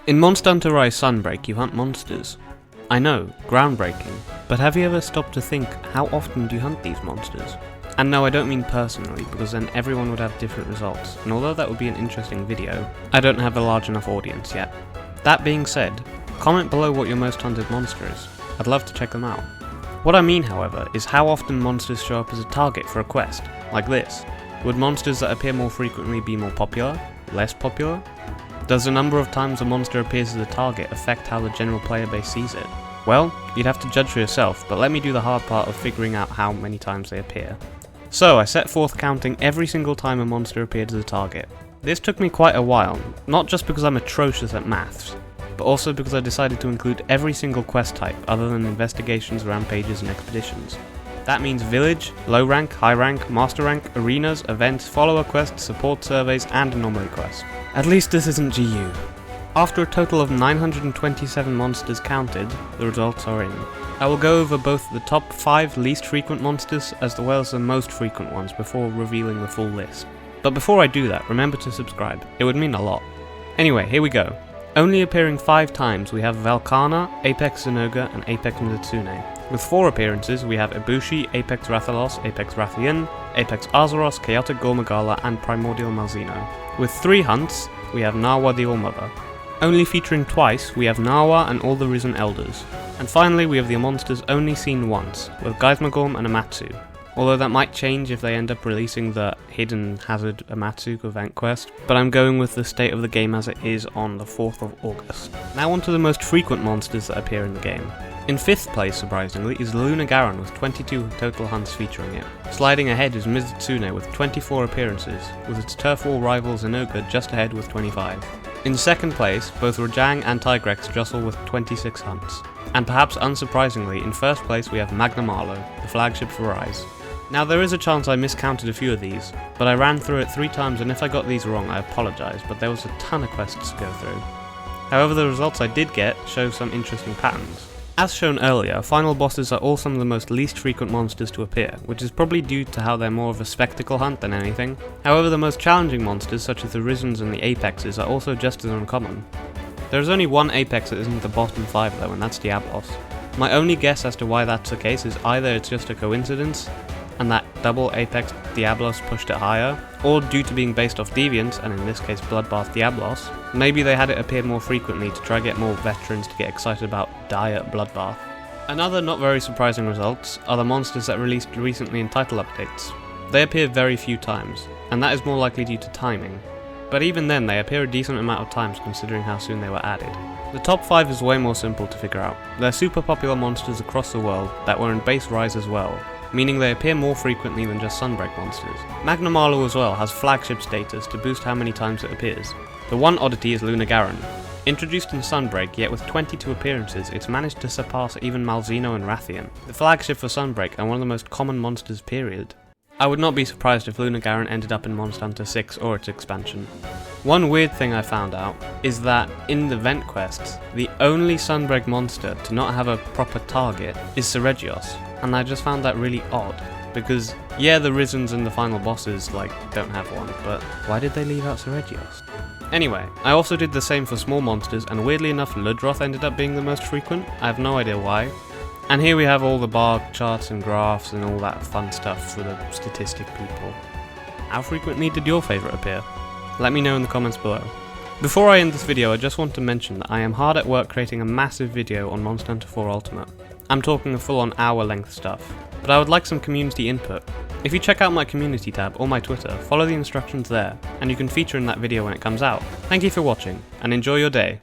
In Monster Hunter Rise Sunbreak, you hunt monsters. I know, groundbreaking, but have you ever stopped to think, how often do you hunt these monsters? And no, I don't mean personally, because then everyone would have different results, and although that would be an interesting video, I don't have a large enough audience yet. That being said, comment below what your most hunted monster is. I'd love to check them out. What I mean, however, is how often monsters show up as a target for a quest, like this. Would monsters that appear more frequently be more popular? Less popular? Does the number of times a monster appears as a target affect how the general player base sees it? Well, you'd have to judge for yourself, but let me do the hard part of figuring out how many times they appear. So I set forth counting every single time a monster appeared as a target. This took me quite a while, not just because I'm atrocious at maths, but also because I decided to include every single quest type other than investigations, rampages and expeditions. That means village, low rank, high rank, master rank, arenas, events, follower quests, support surveys and anomaly quests. At least this isn't GU. After a total of 927 monsters counted, the results are in. I will go over both the top 5 least frequent monsters as well as the most frequent ones before revealing the full list. But before I do that, remember to subscribe, it would mean a lot. Anyway, here we go. Only appearing 5 times we have Valkana, Apex Zynoga and Apex Mizutsune. With 4 appearances we have Ibushi, Apex Rathalos, Apex Rathian, Apex Azeros, Chaotic Gormagala and Primordial Malzeno. With 3 hunts we have Nawa the Allmother. Only featuring twice we have Nawa and all the Risen Elders. And finally we have the monsters only seen once, with Geismagorm and Amatsu. Although that might change if they end up releasing the Hidden Hazard Amatsu event quest, but I'm going with the state of the game as it is on the 4th of August. Now on to the most frequent monsters that appear in the game. In 5th place, surprisingly, is Lunagaron with 22 total hunts featuring it. Sliding ahead is Mizutsune with 24 appearances, with its turf war rival Zynoga just ahead with 25. In 2nd place, both Rajang and Tigrex jostle with 26 hunts. And perhaps unsurprisingly, in 1st place we have Magnamalo, the flagship for Rise. Now there is a chance I miscounted a few of these, but I ran through it 3 times and if I got these wrong I apologise, but there was a ton of quests to go through. However, the results I did get show some interesting patterns. As shown earlier, final bosses are all some of the most least frequent monsters to appear, which is probably due to how they're more of a spectacle hunt than anything. However, the most challenging monsters such as the Risens and the Apexes are also just as uncommon. There is only one Apex that isn't the bottom 5 though, and that's Diablos. My only guess as to why that's the case is either it's just a coincidence, and that double Apex Diablos pushed it higher, or due to being based off Deviants, and in this case Bloodbath Diablos, maybe they had it appear more frequently to try to get more veterans to get excited about Diet Bloodbath. Another not very surprising results are the monsters that released recently in title updates. They appear very few times, and that is more likely due to timing. But even then they appear a decent amount of times considering how soon they were added. The top 5 is way more simple to figure out. They're super popular monsters across the world that were in base Rise as well, meaning they appear more frequently than just Sunbreak monsters. Magnamalo as well has flagship status to boost how many times it appears. The one oddity is Lunagaron. Introduced in Sunbreak, yet with 22 appearances, it's managed to surpass even Malzeno and Rathian, the flagship for Sunbreak and one of the most common monsters period. I would not be surprised if Lunagaron ended up in Monster Hunter 6 or its expansion. One weird thing I found out is that in the vent quests, the only Sunbreak monster to not have a proper target is Seregios, and I just found that really odd, because yeah, the Risens and the final bosses don't have one, but why did they leave out Seregios? Anyway, I also did the same for small monsters, and weirdly enough Ludroth ended up being the most frequent. I have no idea why. And here we have all the bar charts and graphs and all that fun stuff for the statistic people. How frequently did your favourite appear? Let me know in the comments below. Before I end this video, I just want to mention that I am hard at work creating a massive video on Monster Hunter 4 Ultimate. I'm talking a full-on hour-length stuff, but I would like some community input. If you check out my community tab or my Twitter, follow the instructions there, and you can feature in that video when it comes out. Thank you for watching, and enjoy your day.